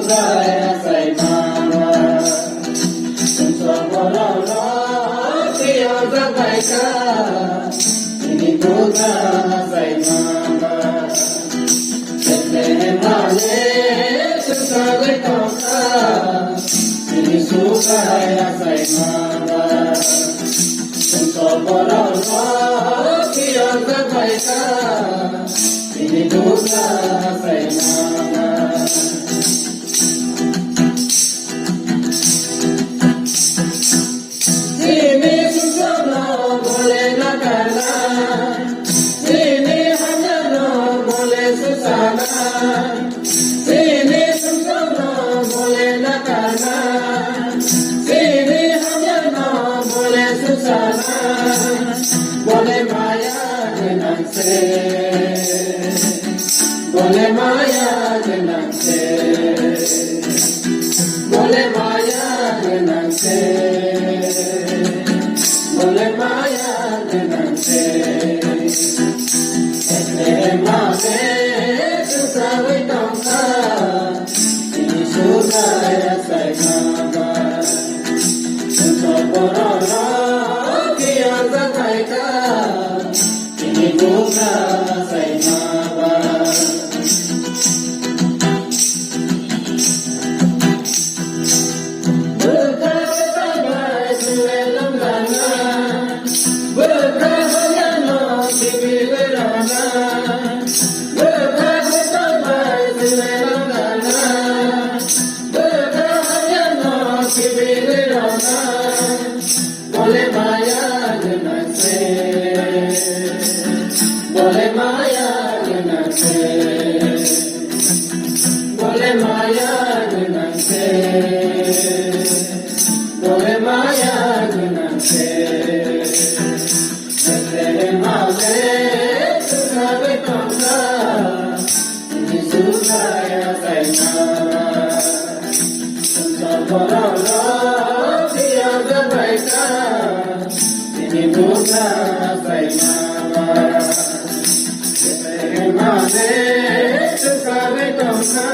sukaya say mama so bolo lo tiyo sakay ka ini buka say mama sete male susagay ka ini sukaya say mama so bolo lo tiyo sakay ka ini buka say mama Bole maya denangse, bole maya denangse, bole maya denangse. Ete mase susah tongka, ini susah say mama. Untuk bororo kian sakay ka, ini buka say mama. Bole maya denangse, bole maya denangse, bole maya denangse, bole maya denangse. Sete male susagay tongka, ini sukaya say mama. Sa bolo lo tiyo sakay ka, ini buka say mama. Sete male susagay tongka,